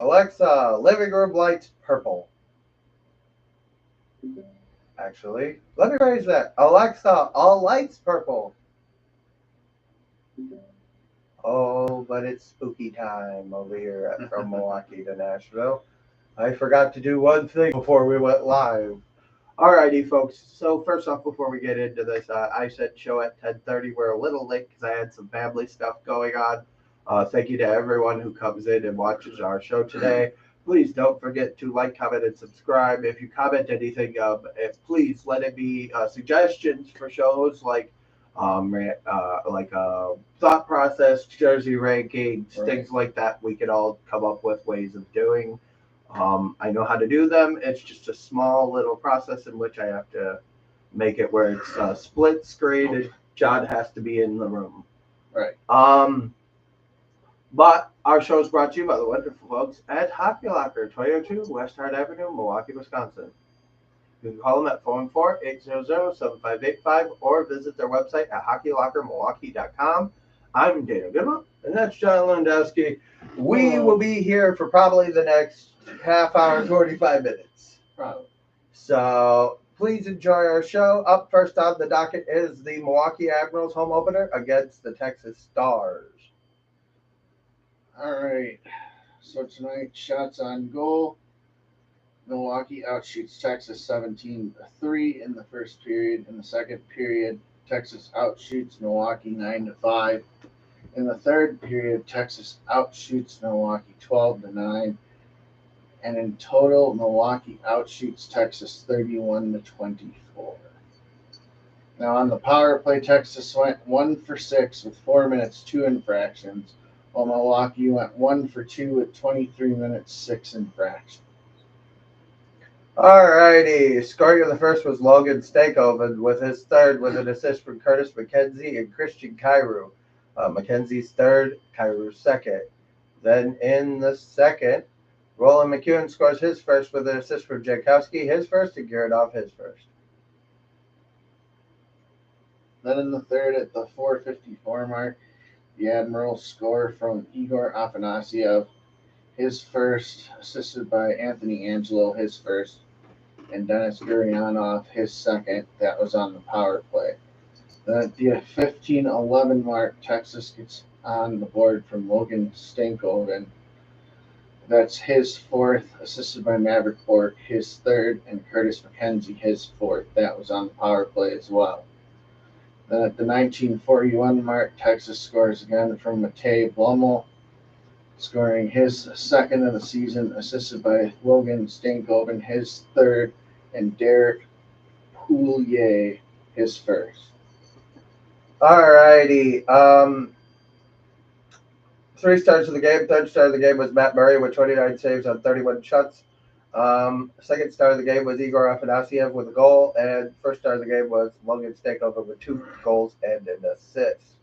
Alexa, living room lights purple. Actually, let me raise that. Alexa, all lights purple. Oh, but it's spooky time over here from Milwaukee to Nashville. I forgot to do one thing before we went live. Alrighty, folks. So first off, before we get into this, I said show at 10:30. We're a little late because I had some family stuff going on. Thank you to everyone who comes in and watches our show today. Please don't forget to like, comment, and subscribe. If you comment anything, please let it be suggestions for shows thought process, jersey rankings, right, things like that. We could all come up with ways of doing. I know how to do them. It's just a small little process in which I have to make it where it's split screen and John has to be in the room. Right. But our show is brought to you by the wonderful folks at Hockey Locker, 2002 West Hart Avenue, Milwaukee, Wisconsin. You can call them at 414-800-7585 or visit their website at hockeylockermilwaukee.com. I'm Dana Goodwin, and that's John Lewandowski. We will be here for probably the next half hour, 45 minutes. Probably. So please enjoy our show. Up first on the docket is the Milwaukee Admirals home opener against the Texas Stars. All right. So tonight, shots on goal. Milwaukee outshoots Texas 17-3 in the first period. In the second period, Texas outshoots Milwaukee 9-5. In the third period, Texas outshoots Milwaukee 12-9. And in total, Milwaukee outshoots Texas 31-24. Now on the power play, Texas went 1 for 6 with 4 minutes, 2 infractions, while Milwaukee went 1 for 2 with 23 minutes, 6 infractions. Alrighty, scoring of the first was Logan Stankoven with his third with an assist from Curtis McKenzie and Christian Kyrou. McKenzie's third, Kyrou's second. Then in the second, Roland McEwen scores his first with an assist from Jankowski, his first, and Girodov his first. Then in the third, at the 4:54 mark, the Admirals score from Igor Afanasyev, his first, assisted by Anthony Angelo, his first, and Denis Gurianov, his second. That was on the power play. Then at the 15:11 mark, Texas gets on the board from Logan Stankoven. That's his fourth, assisted by Maverick Bork, his third, and Curtis McKenzie, his fourth. That was on the power play as well. Then at the 19:41 mark, Texas scores again from Matej Blumel, scoring his second of the season, assisted by Logan Stankoven, his third, and Derek Pouliot, his first. Alrighty. 3 stars of the game. Third star of the game was Matt Murray with 29 saves on 31 shots. Second star of the game was Igor Afanasyev with a goal, and first star of the game was Logan Stankoven with 2 goals and an assist.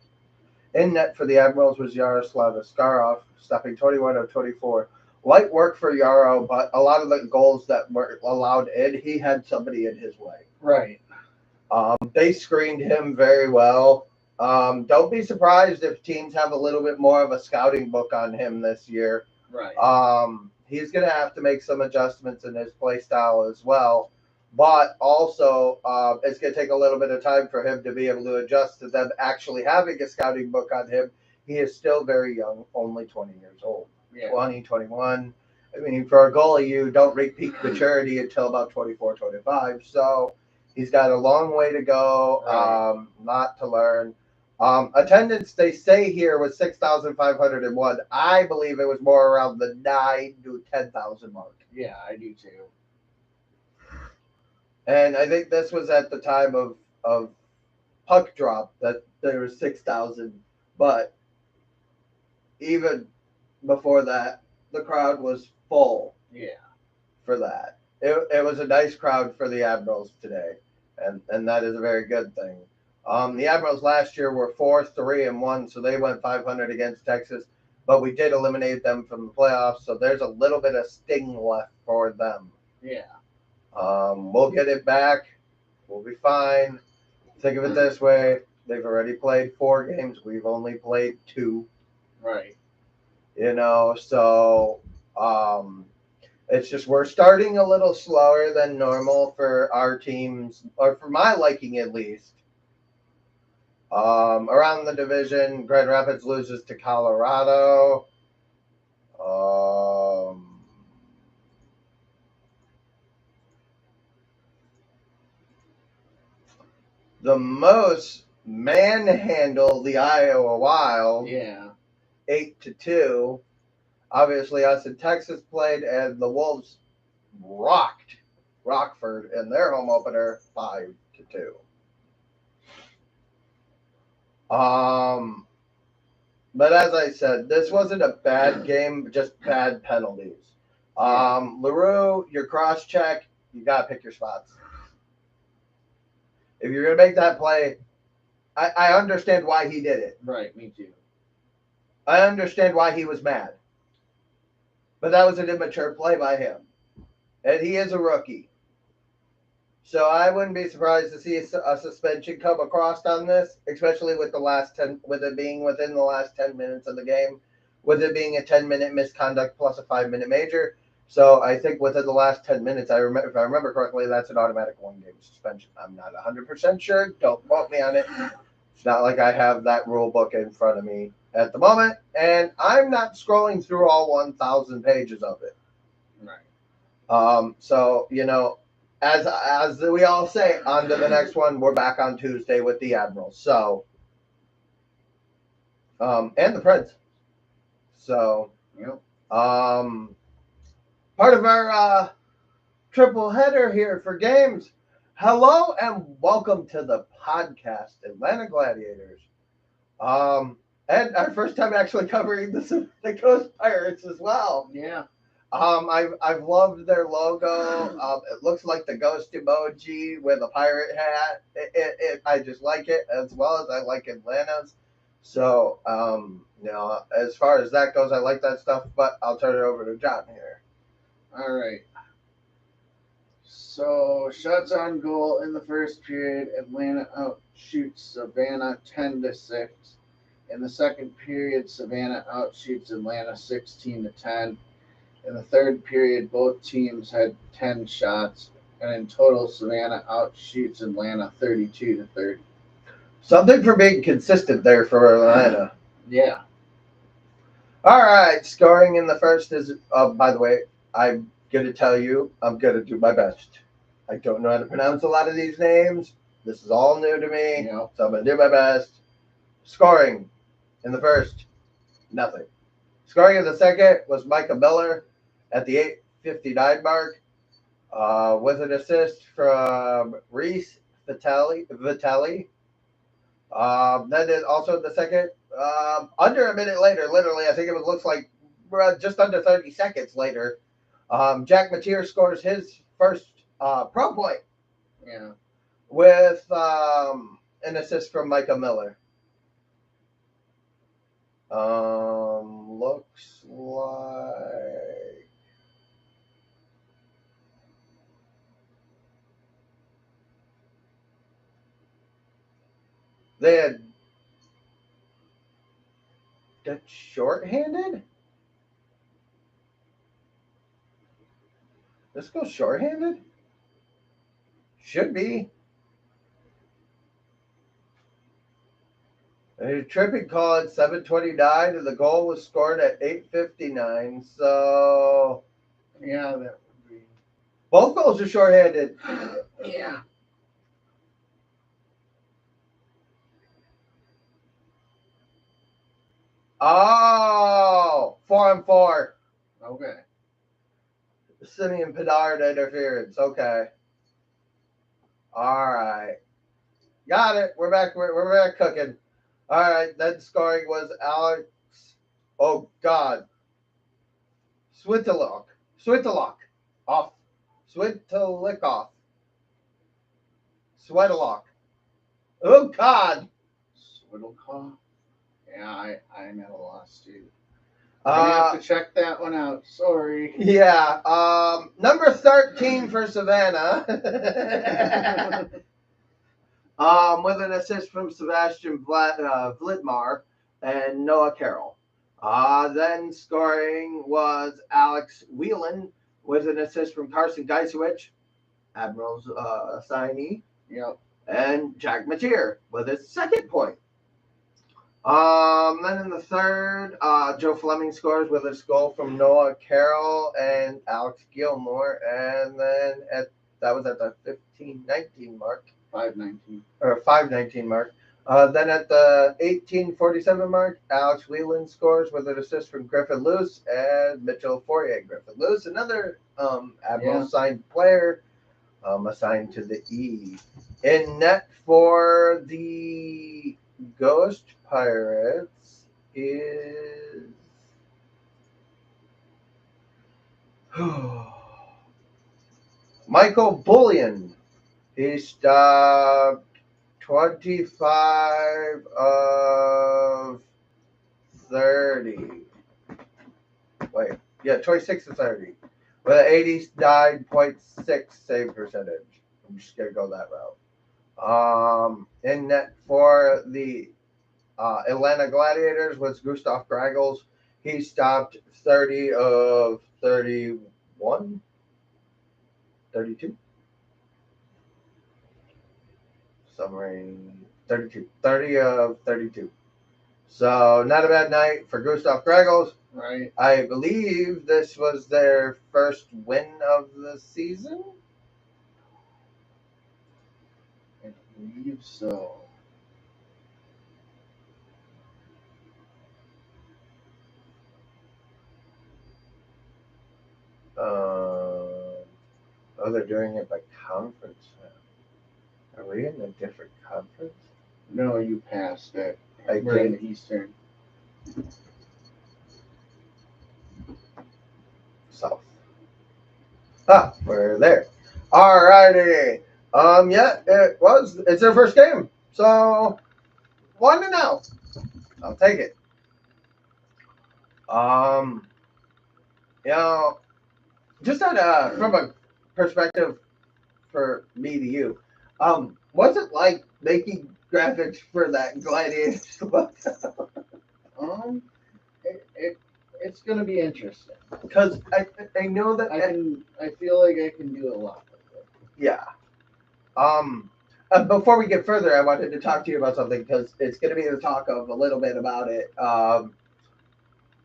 In net for the Admirals was Yaroslav Askarov, stopping 21 of 24. Light work for Yaro, but a lot of the goals that were allowed in, he had somebody in his way. Right. They screened him very well. Don't be surprised if teams have a little bit more of a scouting book on him this year. Right. He's going to have to make some adjustments in his play style as well. But also, it's going to take a little bit of time for him to be able to adjust to them actually having a scouting book on him. He is still very young, only 20 years old. Yeah. 20, 21. I mean, for a goalie, you don't reach peak maturity until about 24, 25. So he's got a long way to go, Right. not to learn. Attendance, they say here, was 6,501. I believe it was more around the 9 to 10,000 mark. Yeah, I do too. And I think this was at the time of puck drop that there was 6,000. But even before that, the crowd was full. Yeah. For that. It was a nice crowd for the Admirals today, and that is a very good thing. The Admirals last year were 4-3-1, so they went 500 against Texas, but we did eliminate them from the playoffs, so there's a little bit of sting left for them. Yeah. We'll get it back. We'll be fine. Think of it this way: they've already played 4 games. We've only played 2. Right. So It's just we're starting a little slower than normal for our teams, or for my liking at least. Around the division, Grand Rapids loses to Colorado. The most manhandled the Iowa Wild. Yeah. 8-2. Obviously, us in Texas played, and the Wolves rocked Rockford in their home opener 5-2. But as I said, this wasn't a bad game, just bad penalties. LaRue, your cross check, you gotta pick your spots. If you're gonna make that play, I understand why he did it. Right, me too. I understand why he was mad. But that was an immature play by him. And he is a rookie. So I wouldn't be surprised to see a suspension come across on this, especially with with it being within the last 10 minutes of the game, with it being a 10-minute misconduct plus a 5-minute major. So I think within the last 10 minutes, if I remember correctly, that's an automatic 1-game suspension. I'm not 100% sure. Don't quote me on it. It's not like I have that rule book in front of me at the moment, and I'm not scrolling through all 1,000 pages of it. Right. So, as we all say, on to the next one. We're back on Tuesday with the Admirals. So, and the Preds. So, yep. Part of our triple header here for games. Hello and welcome to the podcast, Atlanta Gladiators. And our first time actually covering the Coast Pirates as well. Yeah. I've loved their logo. It looks like the ghost emoji with a pirate hat. I just like it as well as I like Atlanta's. So, as far as that goes, I like that stuff. But I'll turn it over to John here. All right. So, shots on goal in the first period. Atlanta outshoots Savannah 10-6. In the second period, Savannah outshoots Atlanta 16-10. In the third period, both teams had 10 shots, and in total, Savannah outshoots Atlanta 32-30. Something for being consistent there for Atlanta. Yeah. All right, scoring in the first is, by the way, I'm going to tell you, I'm going to do my best. I don't know how to pronounce a lot of these names. This is all new to me, so I'm going to do my best. Scoring in the first, nothing. Scoring in the second was Micah Miller at the 8:59 mark with an assist from Reese Vitale. Then also the second, under a minute later, literally, I think it looks like just under 30 seconds later, Jack Mateer scores his first pro point. Yeah. With an assist from Micah Miller. Looks like they had that shorthanded. This goes shorthanded. Should be. A tripping call at 7:29, and the goal was scored at 8:59. So, yeah, that would be. Both goals are shorthanded. Yeah. Oh, 4-on-4. Okay. Simeon Bedard interference. Okay. All right. Got it. We're back. We're back cooking. All right. Then scoring was Alex. Oh God. Switalock off. Switalock. Oh God. Swittlecock. Yeah, I'm at a loss too. I have to check that one out. Sorry. Yeah. Number 13 for Savannah. With an assist from Sebastian Vladmar and Noah Carroll. Then scoring was Alex Whelan with an assist from Carson Geisewich, Admirals signee. Yep. And Jack Mateer with his second point. Then in the third, Joe Fleming scores with a goal from Noah Carroll and Alex Gilmore. And then that was at the 15:19 mark. 5:19. Or 5:19 mark. Then at the 18:47 mark, Alex Whelan scores with an assist from Griffin Luce and Mitchell Fourier. Griffin Luce, another Admiral signed player, assigned to the E. In net for the Ghost Pirates is Michael Bullion. He stopped 25 of 30. Wait, yeah, 26 of 30. With an 89.6 save percentage. I'm just going to go that route. In net for the Atlanta Gladiators was Gustav Gragels. He stopped 30 of 31. 32. Summary 32. 30 of 32. So not a bad night for Gustav Gragels. Right. I believe this was their first win of the season. I believe so. They're doing it by conference now. Are we in a different conference? No, you passed it. I We're in think. the Eastern. South. We're there. Alrighty. Yeah, it's their first game. So 1-0. I'll take it. Just from a perspective for me to you, what's it like making graphics for that Gladiators? It's gonna be interesting Because I know that I feel like I can do a lot with it. Yeah. Before we get further, I wanted to talk to you about something because it's going to be the talk of a little bit about it.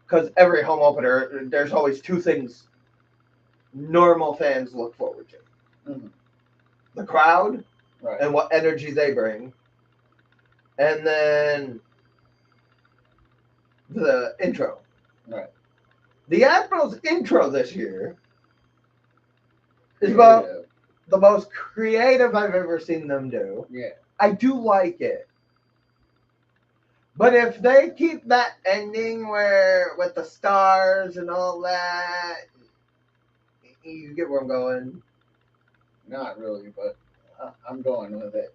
Because every home opener, there's always two things normal fans look forward to: the crowd, right, and what energy they bring, and then the intro. Right. The Admirals intro this year is about the most creative I've ever seen them do. Yeah. I do like it. But if they keep that ending where with the stars and all that, you get where I'm going. Not really, but I'm going with it.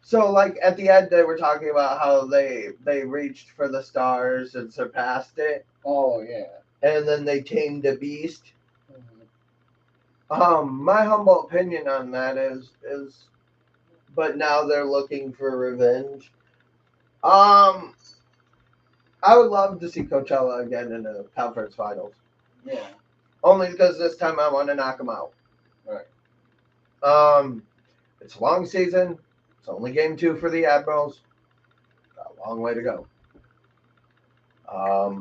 So, like at the end, they were talking about how they reached for the stars and surpassed it. Oh yeah. And then they tamed a beast. My humble opinion on that is, but now they're looking for revenge. I would love to see Coachella again in the conference finals. Yeah. Only because this time I want to knock them out. Right. It's a long season. It's only game 2 for the Admirals. Got a long way to go.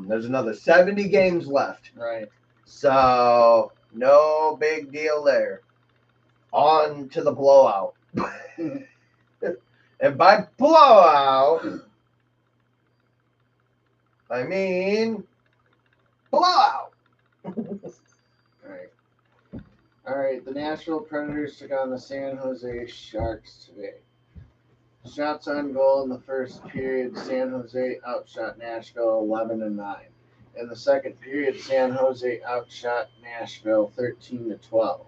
There's another 70 games left. Right. So no big deal there. On to the blowout. And by blowout, I mean blowout. All right. The Nashville Predators took on the San Jose Sharks today. Shots on goal in the first period, San Jose outshot Nashville 11-9. In the second period, San Jose outshot Nashville 13-12.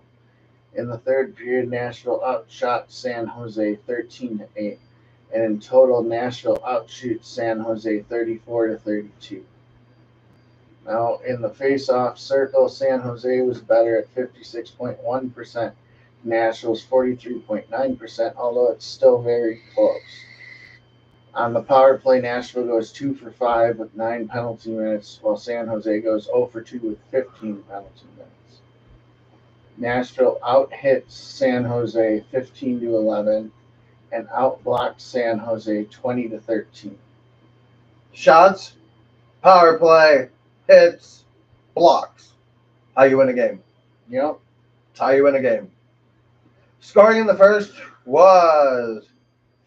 In the third period, Nashville outshot San Jose 13-8. And in total, Nashville outshoots San Jose 34-32. Now, in the face-off circle, San Jose was better at 56.1%. Nashville's 43.9%, although it's still very close. On the power play, Nashville goes 2 for 5 with 9 penalty minutes, while San Jose goes 0 for 2 with 15 penalty minutes. Nashville out-hits San Jose 15-11 and outblocked San Jose 20-13. Shots, power play, hits, blocks. How you win a game. Yep. It's how you win a game. Scoring in the first was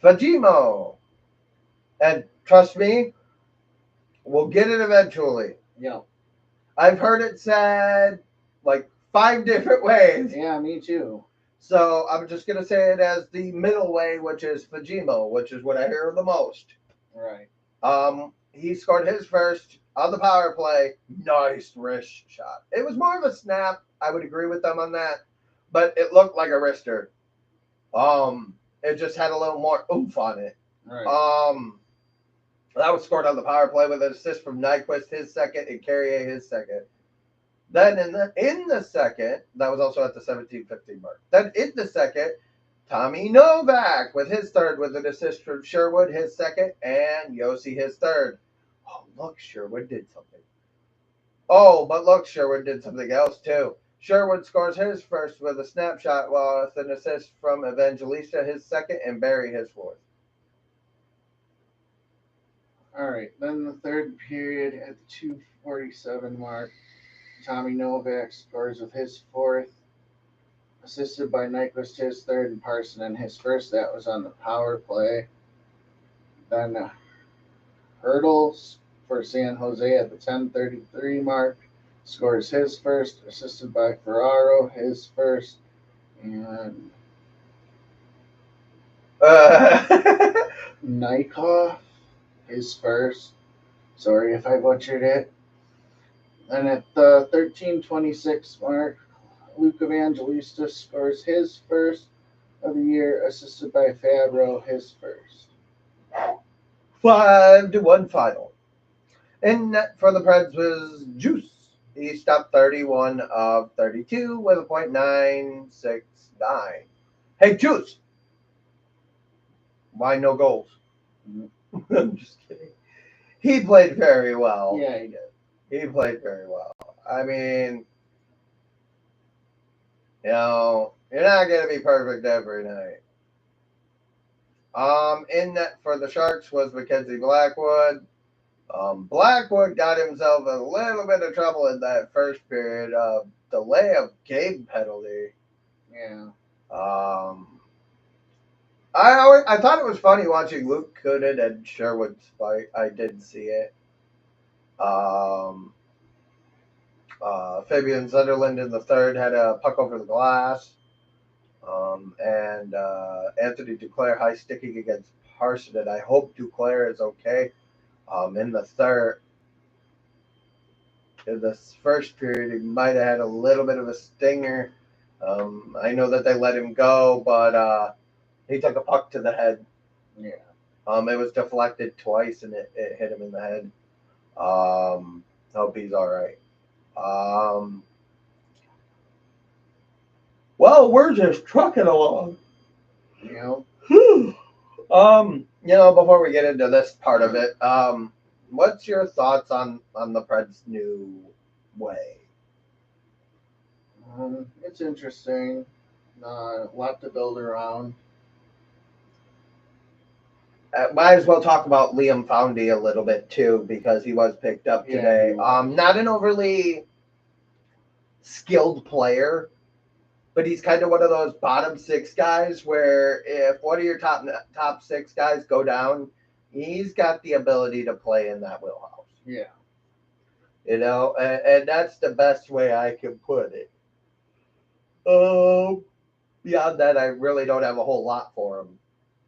Fajimo. And trust me, we'll get it eventually. Yep. I've heard it said like 5 different ways. Yeah, me too. So I'm just going to say it as the middle way, which is Fajimo, which is what I hear the most. Right. He scored his first on the power play. Nice wrist shot. It was more of a snap. I would agree with them on that. But it looked like a wrister. It just had a little more oomph on it. Right. That was scored on the power play with an assist from Nyquist, his second, and Carrier, his second. Then in the second, that was also at the 17:15 mark. Then in the second, Tommy Novak with his third with an assist from Sherwood, his second, and Yossi his third. Oh, look, Sherwood did something. Oh, but look, Sherwood did something else too. Sherwood scores his first with a snapshot with an assist from Evangelista, his second, and Barry, his fourth. All right. Then the third period at the 2:47 mark, Tommy Novak scores with his fourth, assisted by Nyquist his third and Parsonen his first. That was on the power play. Then Hurdles for San Jose at the 10:33 mark scores his first, assisted by Ferraro his first, and Nykov his first. Sorry if I butchered it. And at the 13:26 mark, Luke Evangelista scores his first of the year, assisted by Fabro his first. 5-1 final. And net for the Preds was Juice. He stopped 31 of 32 with a .969. Hey, Juice. Why no goals? I'm just kidding. He played very well. Yeah, he did. He played very well. I mean, you're not going to be perfect every night. In net for the Sharks was Mackenzie Blackwood. Blackwood got himself a little bit of trouble in that first period. Delay of game penalty. Yeah. I thought it was funny watching Luke Kunin and Sherwood's fight. I didn't see it. Fabian Sunderland in the third had a puck over the glass. And Anthony Duclair high sticking against Parson. I hope Duclair is okay. In the third, in this first period, he might have had a little bit of a stinger. I know that they let him go, but he took a puck to the head. Yeah. It was deflected twice, and it hit him in the head. Hope he's all right. Well, we're just trucking along. Yeah. Before we get into this part of it, what's your thoughts on the Preds' new way? It's interesting. A lot to build around. Might as well talk about Liam Foundy a little bit too, because he was picked up today. Not an overly skilled player, but he's kind of one of those bottom six guys where if one of your top six guys go down, he's got the ability to play in that wheelhouse. Yeah. And that's the best way I can put it. Beyond that, I really don't have a whole lot for him.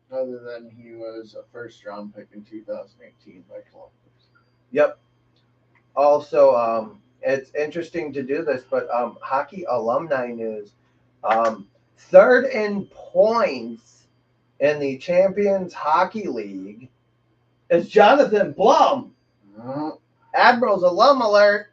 Other than he was a first-round pick in 2018 by Columbus. Yep. Also, it's interesting to do this, but hockey alumni news. Third in points in the Champions Hockey League is Jonathan Blum. Admirals alum alert.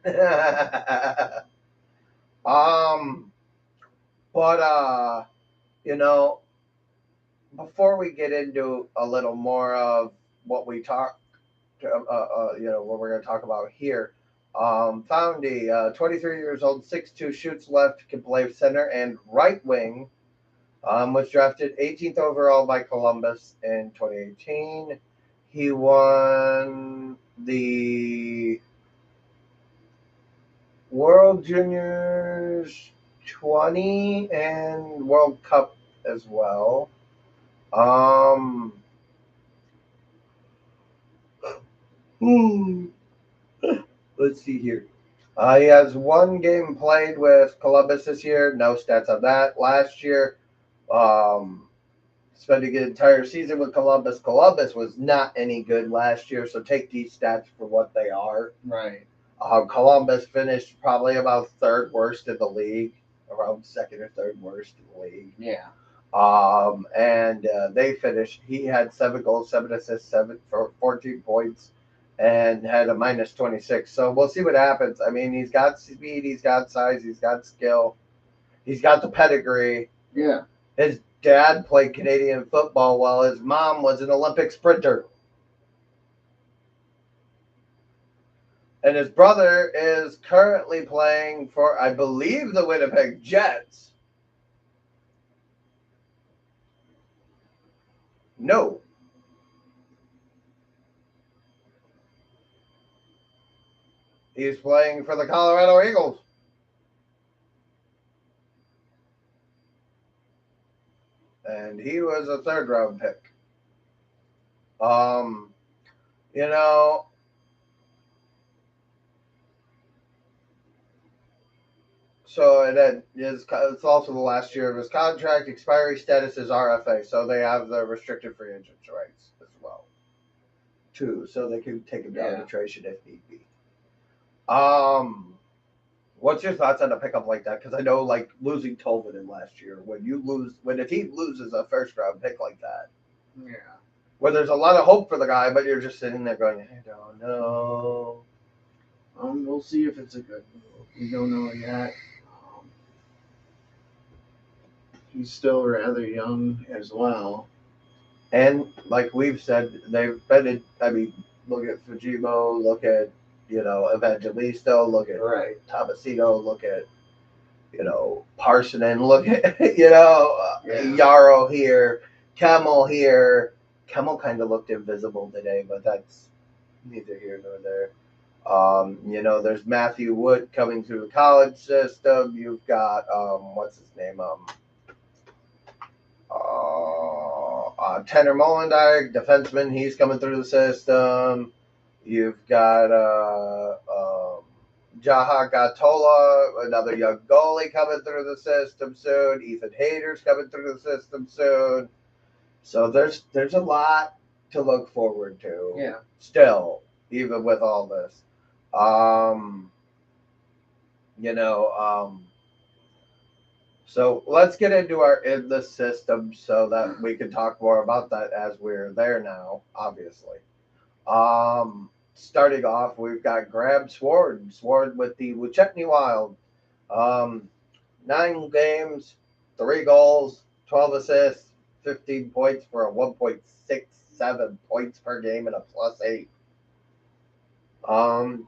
Before we get into a little more of what we talk, what we're going to talk about here. Foundy, 23 years old, 6'2", shoots left, can play center and right wing. Was drafted 18th overall by Columbus in 2018. He won the World Juniors 20 and World Cup as well. Let's see here. He has one game played with Columbus this year. No stats on that. Last year, spending an entire season with Columbus. Columbus was not any good last year, so take these stats for what they are. Right. Columbus finished probably about third worst in the league, around second or third worst in the league. Yeah. And they finished. He had 7 goals, 7 assists, 14 points, and had a minus 26. So we'll see what happens. I mean, he's got speed, he's got size, he's got skill, he's got the pedigree. Yeah. His dad played Canadian football while his mom was an Olympic sprinter. And his brother is currently playing for, I believe, the Winnipeg Jets. No. He's playing for the Colorado Eagles. And he was a third-round pick. You know, so it's also the last year of his contract. Expiry status is RFA, so they have the restricted free agent rights as well, too, so they can take him to arbitration if need be. What's your thoughts on a pickup like that? Because I know, like, losing Tolvanen last year, when a team loses a first-round pick like that, where there's a lot of hope for the guy, but you're just sitting there going, I don't know. We'll see if it's a good move. We don't know yet. He's still rather young as well. And like we've said, they've been look at Fujimo, look at, Evangelisto, look at Tomasino, look at, Parsonen, look at, Yarrow here, Kemmel here. Kemmel kind of looked invisible today, but that's neither here nor there. There's Matthew Wood coming through the college system. You've got, what's his name? Tanner Molendyk, defenseman, he's coming through the system. You've got Jaha Gatola, another young goalie coming through the system soon. Ethan Hayter's coming through the system soon. So there's a lot to look forward to. Yeah. Still, even with all this. So let's get into our in the system so that we can talk more about that as we're there now, obviously. Starting off, we've got Graham Sword with the Wuchetney Wild. 9 games, 3 goals, 12 assists, 15 points for a 1.67 points per game and a +8.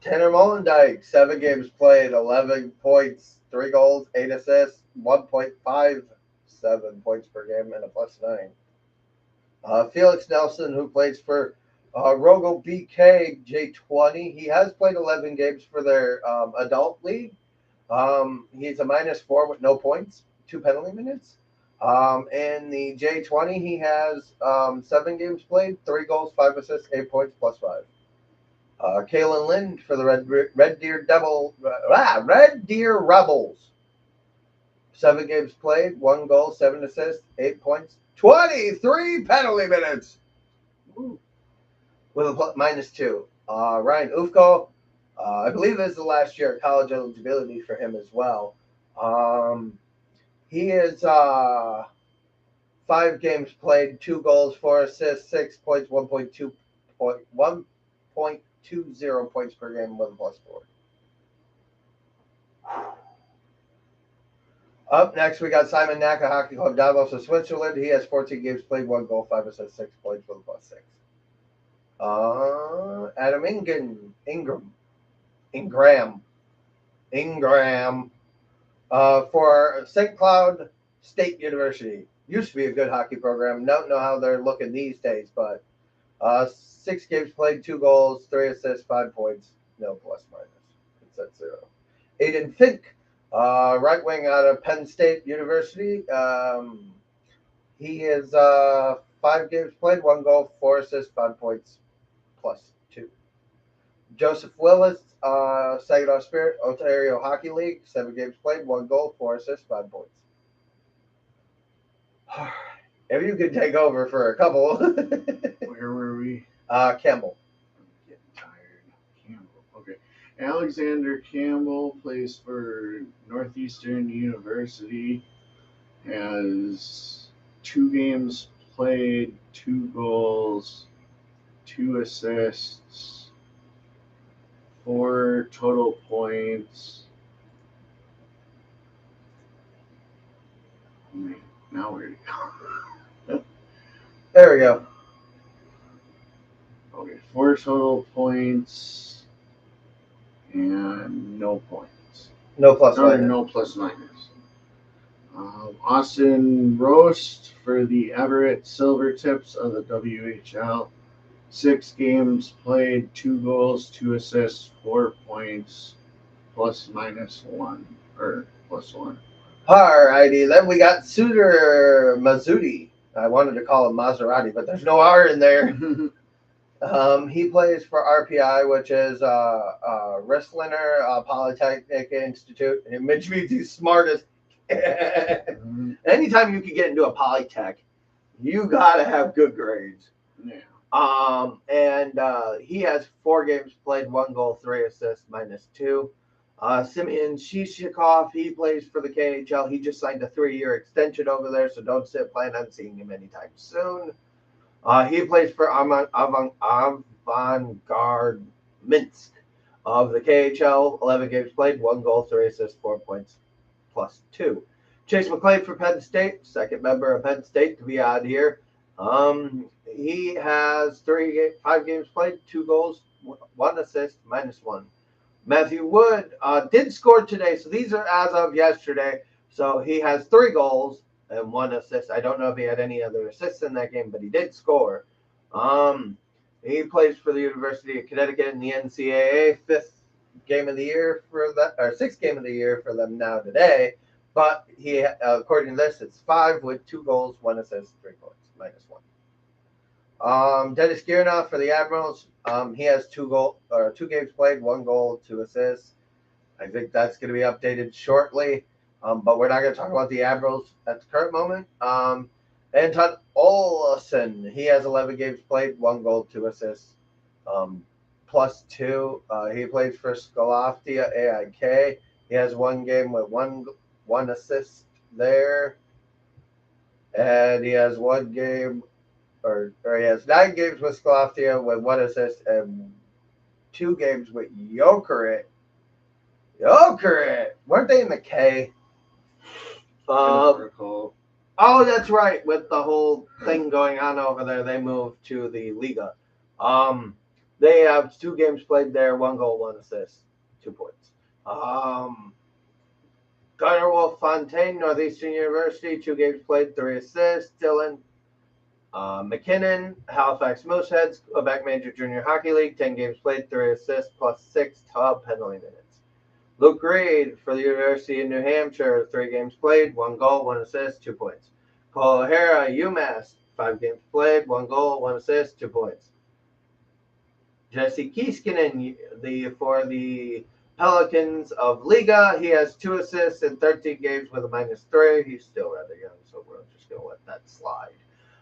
Tanner Molendyk, 7 games played, 11 points, 3 goals, 8 assists, 1.57 points per game, and a +9. Felix Nelson, who plays for Rogo BK J20, he has played 11 games for their adult league. He's a -4 with no points, 2 penalty minutes. In the J20, he has 7 games played, 3 goals, 5 assists, 8 points, +5. Kalen Lind for the Red Deer Rebels. 7 games played, 1 goal, 7 assists, 8 points, 23 penalty minutes. Woo. With a -2. Ryan Ufko, I believe this is the last year of college eligibility for him as well. He is 5 games played, 2 goals, 4 assists, 6 points, 1.20 points per game with a +4. Up next, we got Simon Naka, Hockey Club Davos of Switzerland. He has 14 games played, 1 goal, 5 assists, 6 points with a +6. Adam Ingram, Ingram, for St. Cloud State University. Used to be a good hockey program. Don't know how they're looking these days, but 6 games played, 2 goals, 3 assists, 5 points, no plus minus. It's at 0. Aiden Fink, right wing out of Penn State University. He is 5 games played, 1 goal, 4 assists, 5 points, plus 2. Joseph Willis, Saginaw Spirit, Ontario Hockey League, 7 games played, 1 goal, 4 assists, 5 points. If you could take over for a couple. Where were we? Campbell. I'm getting tired. Campbell. Okay. Alexander Campbell plays for Northeastern University. Has 2 games played, 2 goals, 2 assists, 4 total points. Now where to go? There we go. Okay, 4 total points and no points. No plus minus. No plus minus. Austin Roast for the Everett Silvertips of the WHL. 6 games played, 2 goals, 2 assists, 4 points, plus minus 1 or plus 1. Alrighty, then we got Suter Mazzuti. I wanted to call him Maserati, but there's no R in there. He plays for RPI, which is Rissliner Polytechnic Institute. And which means he's smartest. Anytime you can get into a Polytech, you gotta have good grades. Yeah. And he has 4 games played, 1 goal, 3 assists, minus 2. Simeon Shishikov, he plays for the KHL. He just signed a 3-year extension over there, so don't plan on seeing him anytime soon. He plays for Avant-Garde Minsk of the KHL. 11 games played, 1 goal, 3 assists, 4 points, plus 2. Chase McClain for Penn State, second member of Penn State to be on here. He has 5 games played, 2 goals, 1 assist, minus 1. Matthew Wood did score today, so these are as of yesterday. So he has 3 goals and 1 assist. I don't know if he had any other assists in that game, but he did score. He plays for the University of Connecticut in the NCAA. 5th game of the year for that, or 6th game of the year for them now today. But he, according to this, it's 5 with 2 goals, 1 assist, 3 points, minus 1. Dennis Girnoff for the Admirals. He has 2 games played, 1 goal, 2 assists. I think that's going to be updated shortly. But we're not going to talk about the Admirals at the current moment. Anton Olsen, he has 11 games played, 1 goal, 2 assists, plus 2. He plays for Skellefteå AIK. He has 1 game with 1 assist there. And he has 1 game, or he has 9 games with Skellefteå with 1 assist and 2 games with Jokerit. Weren't they in the K? Oh, that's right. With the whole thing going on over there, they moved to the Liga. They have 2 games played there, 1 goal, 1 assist, 2 points. Gunnar Wolf Fontaine, Northeastern University, 2 games played, 3 assists. Dylan McKinnon, Halifax Mooseheads, Quebec Major Junior Hockey League, 10 games played, 3 assists, plus 6 top penalty minutes. Luke Reed for the University of New Hampshire, 3 games played, 1 goal, 1 assist, 2 points. Paul O'Hara, UMass, 5 games played, 1 goal, 1 assist, 2 points. Jesse Kiiskinen for the Pelicans of Liga, he has 2 assists in 13 games with a minus 3. He's still rather young, so we're just going to let that slide.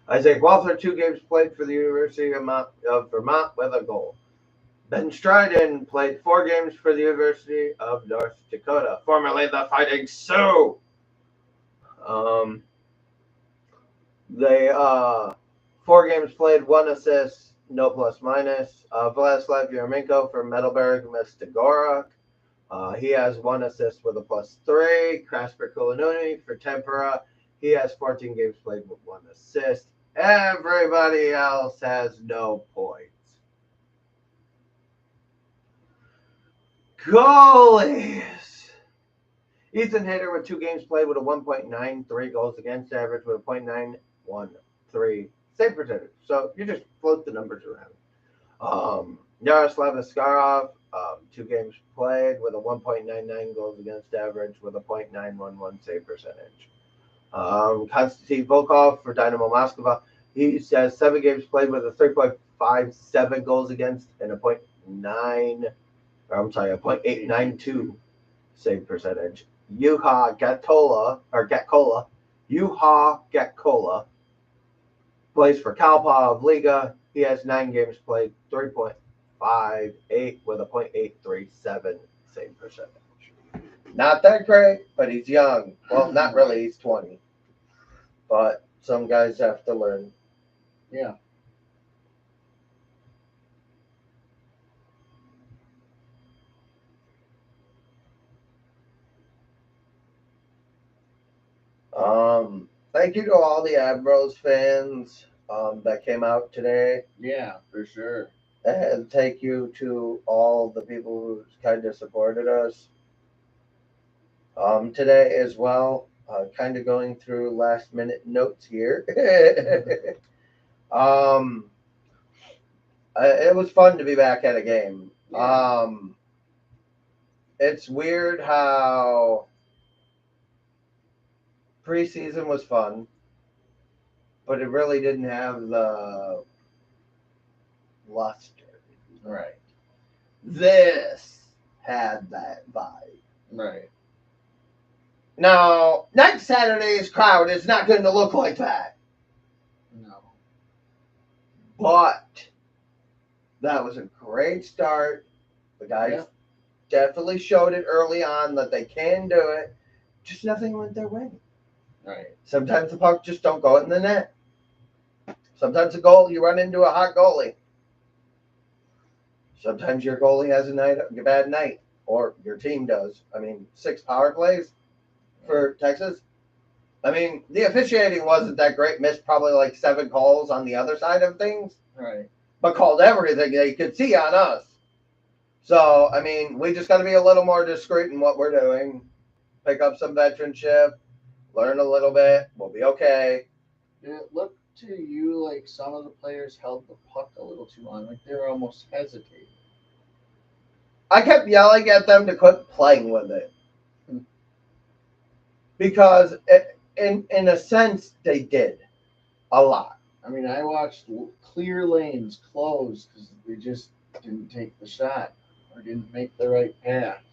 Isaac Walther, 2 games played for the University of Vermont with a goal. Ben Stryden played 4 games for the University of North Dakota, formerly the Fighting Sioux. They 4 games played, 1 assist, no plus minus. Vladislav Yermenko for Metalburg Mestagorok. He has 1 assist with a plus 3. Krasper Kulinuni for Tempura. He has 14 games played with 1 assist. Everybody else has no points. Goalies. Ethan Hader with 2 games played with a 1.93 goals against average with a .913 save percentage. So you just float the numbers around. Yaroslav Askarov, 2 games played with a 1.99 goals against average with a .911 save percentage. Konstantin Volkov for Dynamo Moscow. He has 7 games played with a 3.57 goals against and a .892 save percentage. Juha Gatkola plays for Kalpa of Liga. He has 9 games played, 3.58 with a .837 save percentage. Not that great, but he's young. Well, not really. He's 20. But some guys have to learn. Yeah. Thank you to all the Admirals fans that came out today. Yeah, for sure. And thank you to all the people who kind of supported us today as well. Kind of going through last minute notes here. It was fun to be back at a game. Yeah. It's weird how preseason was fun, but it really didn't have the luster. Right. This had that vibe. Right. Now, next Saturday's crowd is not going to look like that. No. But that was a great start. The guys definitely showed it early on that they can do it. Just nothing went their way. Right. Sometimes the puck just don't go in the net. Sometimes the goal, you run into a hot goalie. Sometimes your goalie has a bad night, or your team does. I mean, 6 power plays for Texas. I mean, the officiating wasn't that great. Missed probably like 7 calls on the other side of things. Right. But called everything they could see on us. So, I mean, we just got to be a little more discreet in what we're doing. Pick up some veteranship. Learn a little bit. We'll be okay. Did it look to you like some of the players held the puck a little too long? Like they were almost hesitating. I kept yelling at them to quit playing with it. Because, in a sense, they did. A lot. I mean, I watched clear lanes close because they just didn't take the shot or didn't make the right pass.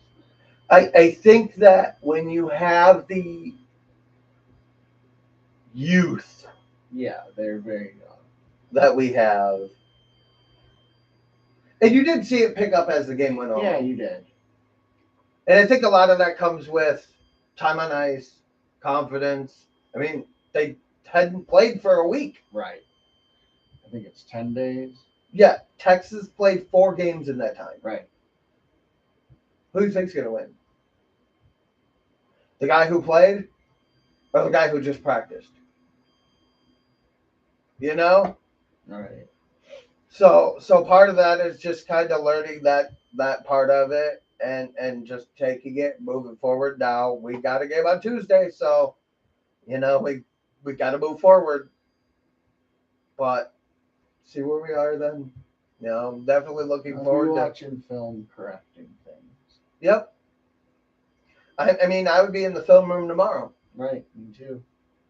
I think that when you have the youth Yeah, they're very young. that we have, and you did see it pick up as the game went on. Yeah, you did. And I think a lot of that comes with time on ice, confidence. I mean, they hadn't played for a week. Right. I think it's 10 days. Yeah, Texas played 4 games in that time. Right. Who do you think's going to win? The guy who played or the guy who just practiced? You know? Right. So part of that is just kind of learning that part of it and just taking it, moving forward. Now we got a game on Tuesday, so we got to move forward. But see where we are then. I'm definitely looking forward to watching film, correcting things. Yep. I mean, I would be in the film room tomorrow. Right, me too.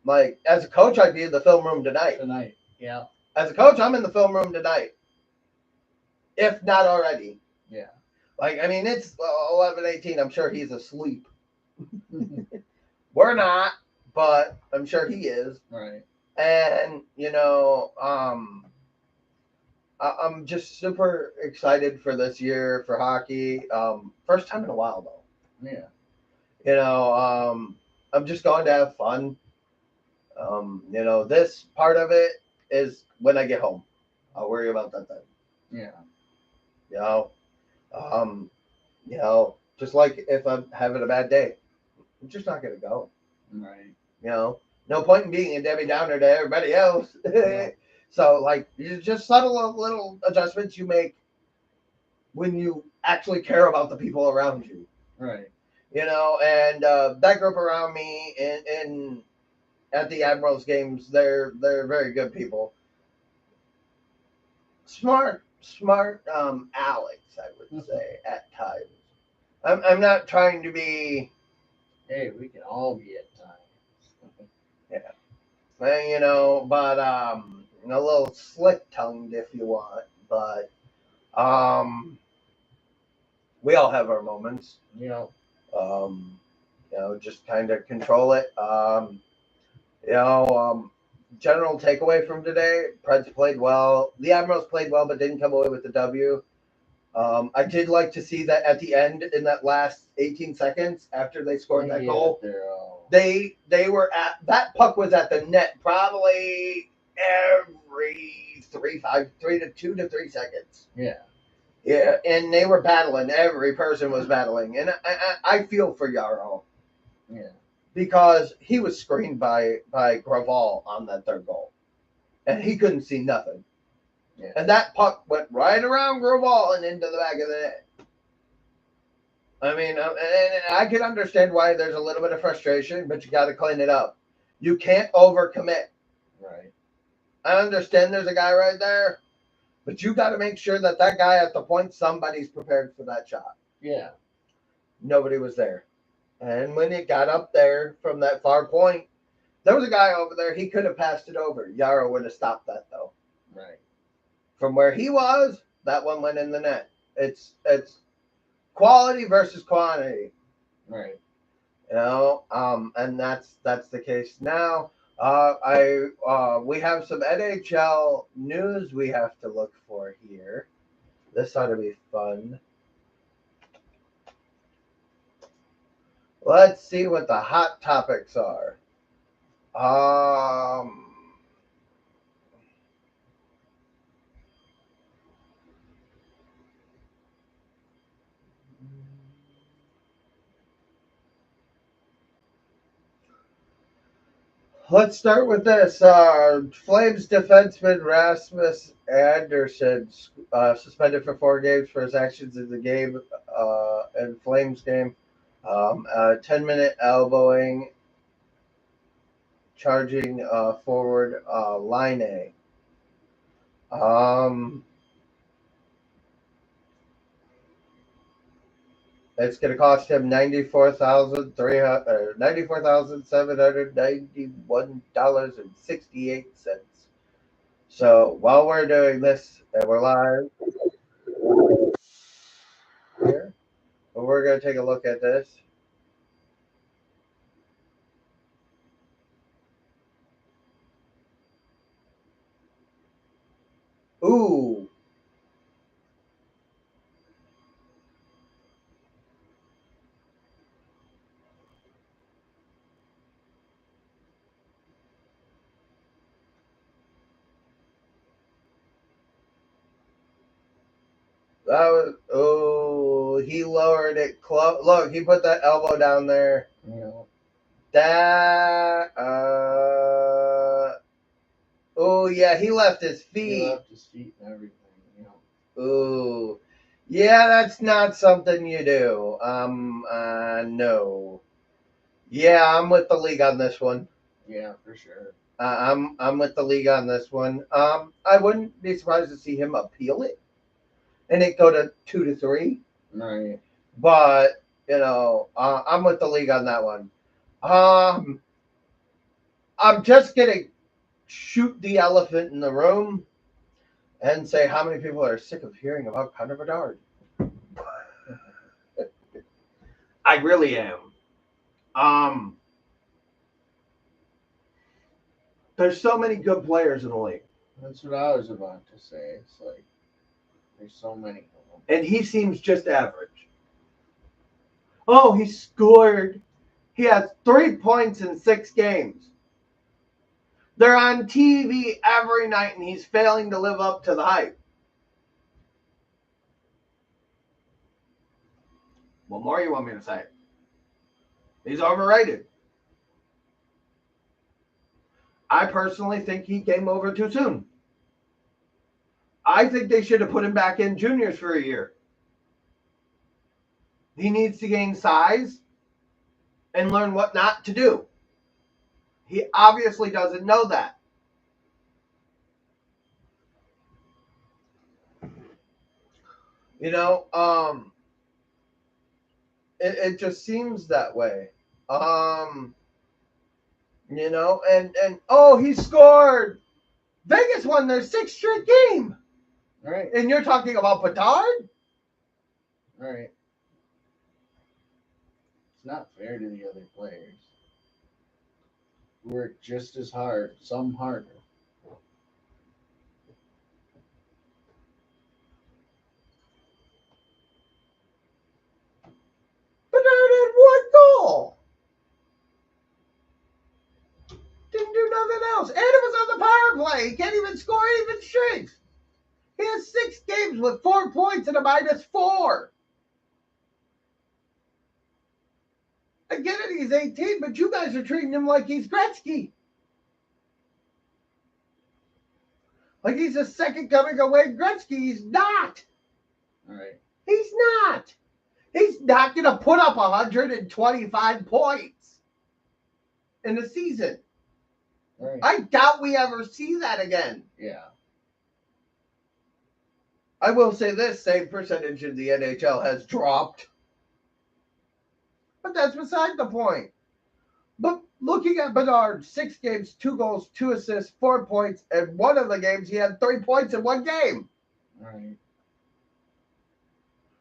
Like, as a coach, I'd be in the film room tonight. Yeah. As a coach, I'm in the film room tonight. If not already. Yeah. Like, I mean, it's 11:18. I'm sure he's asleep. We're not, but I'm sure he is. Right. And, I'm just super excited for this year for hockey. First time in a while, though. Yeah. I'm just going to have fun. This part of it is when I get home. I'll worry about that then. Yeah. Just like if I'm having a bad day, I'm just not going to go. Right. No point in being a Debbie Downer to everybody else. Yeah. So, like, you just subtle little adjustments you make when you actually care about the people around you. Right. You know, and that group around me in at the Admirals games, they're very good people. Smart, Alex, I would say at times. I'm not trying to be, Hey, we can all be at times. you know, but a little slick tongued if you want, but um, we all have our moments. You know. Um, you know, just kind of control it. You know, general takeaway from today: Preds played well. The Admirals played well, but didn't come away with the W. I did like to see that at the end, in that last 18 seconds after they scored that goal, they were at that puck was at the net probably every 2 to 3 seconds. Yeah. Yeah, and they were battling. Every person was battling, and I feel for Yarrow. Yeah. Because he was screened by Graval on that third goal, and he couldn't see nothing. Yeah. And that puck went right around Graval and into the back of the net. I mean, and I can understand why there's a little bit of frustration, but you got to clean it up. You can't overcommit. Right. I understand there's a guy right there, but you got to make sure that guy at the point, somebody's prepared for that shot. Yeah. Nobody was there. And when it got up there from that far point, there was a guy over there. He could have passed it over. Yarrow would have stopped that, though. Right. From where he was, that one went in the net. It's quality versus quantity. Right. You know, and that's the case now. We have some NHL news we have to look for here. This ought to be fun. Let's see what the hot topics are. Let's start with this. Flames defenseman Rasmus Anderson suspended for 4 games for his actions in the game, in Flames game. 10-minute elbowing, charging forward Line. It's going to cost him $94,791.68. So while we're doing this, and we're live here, but we're going to take a look at this. Ooh. He lowered it close. Look, he put that elbow down there. Yeah. That, yeah, he left his feet. He left his feet and everything, you know. Ooh. Yeah, that's not something you do. No. Yeah, I'm with the league on this one. Yeah, for sure. I'm with the league on this one. I wouldn't be surprised to see him appeal it and it go to 2 to 3. Right. But, you know, I'm with the league on that one. I'm just going to shoot the elephant in the room and say how many people are sick of hearing about Connor Bedard. I really am. There's so many good players in the league. That's what I was about to say. It's like there's so many of them. And he seems just average. Oh, he scored. He has 3 points in 6 games. They're on TV every night, and he's failing to live up to the hype. What more you want me to say? He's overrated. I personally think he came over too soon. I think they should have put him back in juniors for a year. He needs to gain size and learn what not to do. He obviously doesn't know that. You know, it just seems that way. Um, and oh, he scored. Vegas won their 6th straight game. Right. And you're talking about Bedard? Right. It's not fair to the other players who work just as hard, some harder. Bedard had 1 goal. Didn't do nothing else. And it was on the power play. He can't even score even strength. He has 6 games with 4 points and a -4. I get it, he's 18, but you guys are treating him like he's Gretzky. Like he's the second coming of Wayne Gretzky. He's not. All right. He's not. He's not going to put up 125 points in a season. Right. I doubt we ever see that again. Yeah. I will say this, save percentage in the NHL has dropped. But that's beside the point. But looking at Bedard, 6 games, 2 goals, 2 assists, 4 points, and one of the games he had 3 points in 1 game. Right.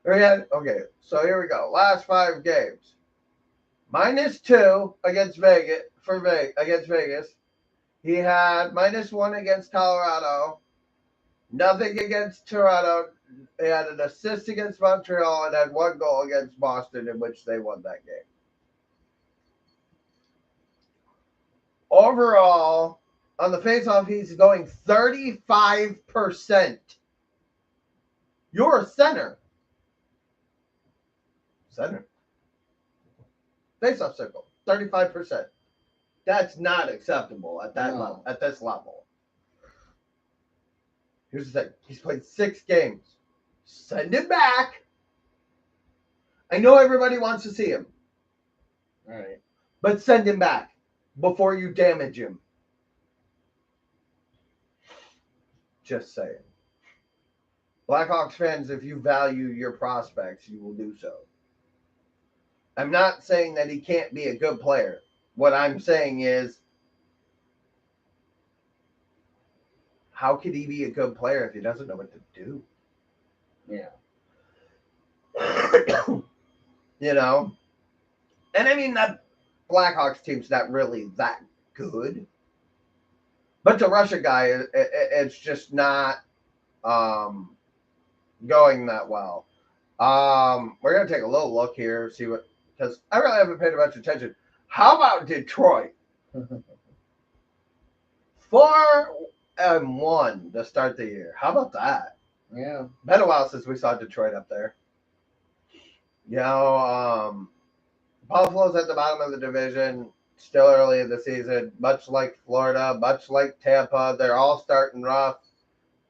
Okay, so here we go. Last 5 games. -2 against Vegas against Vegas. He had -1 against Colorado. Nothing against Toronto. He had an assist against Montreal and had 1 goal against Boston, in which they won that game. Overall, on the faceoff, he's going 35%. You're a center. Faceoff circle, 35%. That's not acceptable at that level. At this level. Here's the thing: he's played 6 games. Send him back. I know everybody wants to see him. All right. But send him back before you damage him. Just saying. Blackhawks fans, if you value your prospects, you will do so. I'm not saying that he can't be a good player. What I'm saying is, how could he be a good player if he doesn't know what to do? Yeah. You know? And I mean, that Blackhawks team's not really that good. But the Russia guy, it's just not going that well. We're going to take a little look here, see what, because I really haven't paid much attention. How about Detroit? 4-1 to start the year. How about that? Yeah. Been a while since we saw Detroit up there. You know, Buffalo's at the bottom of the division, still early in the season, much like Florida, much like Tampa. They're all starting rough.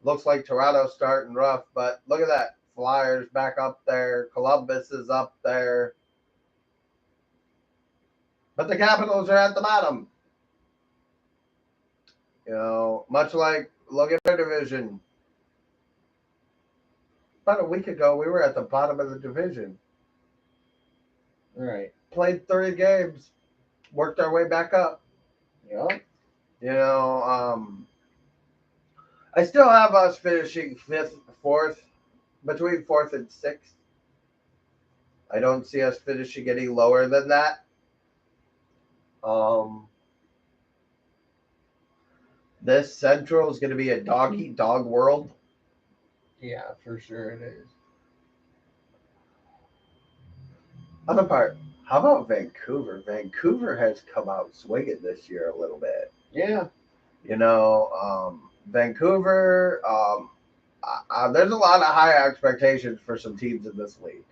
Looks like Toronto's starting rough, but look at that. Flyers back up there. Columbus is up there. But the Capitals are at the bottom. You know, much like, look at their division. About a week ago, we were at the bottom of the division. Right. Played 30 games. Worked our way back up. Yeah. You know, I still have us finishing 5th, 4th, between 4th and 6th. I don't see us finishing any lower than that. This Central is going to be a dog-eat-dog world. Yeah, for sure it is. Other part, how about Vancouver? Vancouver has come out swinging this year a little bit. Yeah. You know, Vancouver, there's a lot of high expectations for some teams in this league.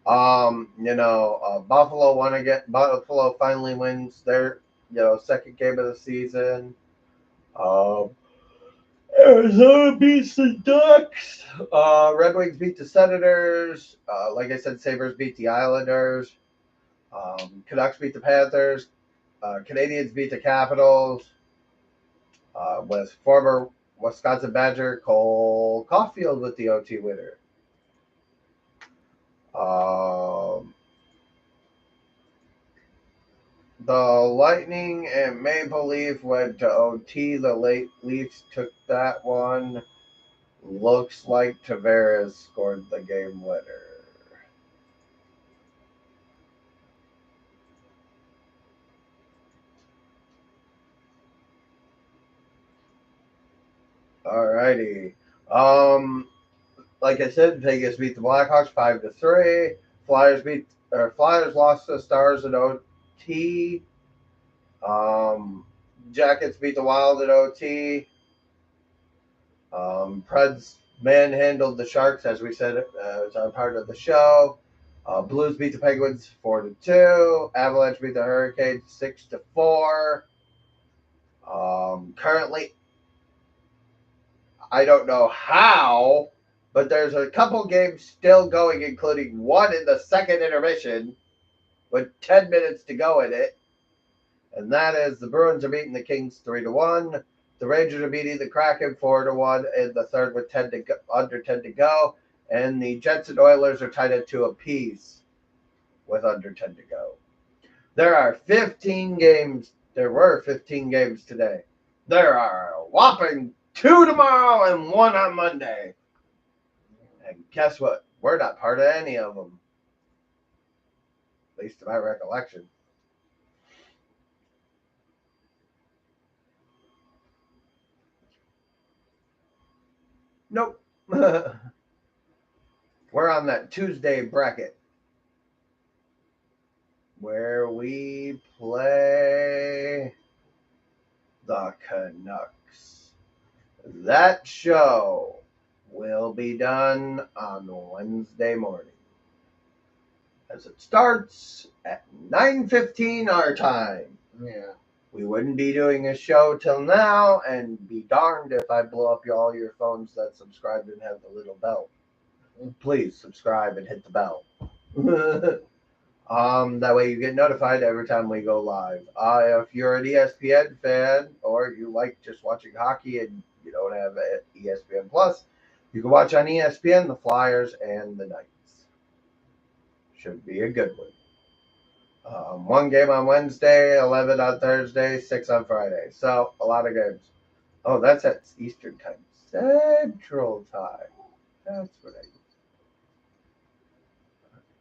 You know, Buffalo won again. Buffalo finally wins their, second game of the season. Arizona beats the Ducks. Red Wings beat the Senators. Like I said, Sabres beat the Islanders. Canucks beat the Panthers. Canadians beat the Capitals. With former Wisconsin Badger Cole Caulfield with the OT winner. The Lightning and Maple Leaf went to OT. The late Leafs took that one. Looks like Tavares scored the game winner. Alrighty. Like I said, Vegas beat the Blackhawks 5-3. Flyers lost to the Stars in OT. Jackets beat the Wild at OT. Preds manhandled the Sharks, as we said, as our part of the show. Blues beat the Penguins 4-2. Avalanche beat the Hurricanes 6-4. Currently, I don't know how, but there's a couple games still going, including one in the second intermission with 10 minutes to go in it. And that is the Bruins are beating the Kings 3-1. The Rangers are beating the Kraken 4-1 in the third with under 10 to go. And the Jets and Oilers are tied at 2 apiece with under 10 to go. There are 15 games. There were 15 games today. There are a whopping 2 tomorrow and 1 on Monday. And guess what? We're not part of any of them. At least to my recollection. Nope. We're on that Tuesday bracket where we play the Canucks. That show will be done on Wednesday morning, as it starts at 9:15 our time. Yeah. We wouldn't be doing a show till now, and be darned if I blow up all your phones that subscribed and have the little bell. Please subscribe and hit the bell. That way you get notified every time we go live. If you're an ESPN fan or you like just watching hockey and you don't have ESPN Plus, you can watch on ESPN the Flyers and the Knights. Should be a good one. One game on Wednesday, 11 on Thursday, 6 on Friday. So a lot of games. Oh, that's at Eastern time. Central time. That's what I mean.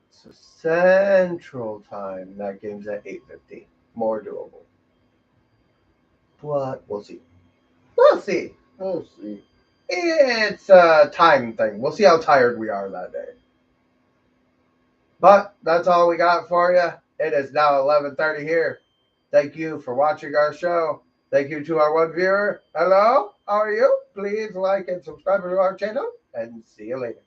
So Central time. That game's at 8:50. More doable. But we'll see. We'll see. We'll see. It's a time thing. We'll see how tired we are that day. But that's all we got for you. It is now 11:30 here. Thank you for watching our show. Thank you to our one viewer. Hello, how are you? Please like and subscribe to our channel, and see you later.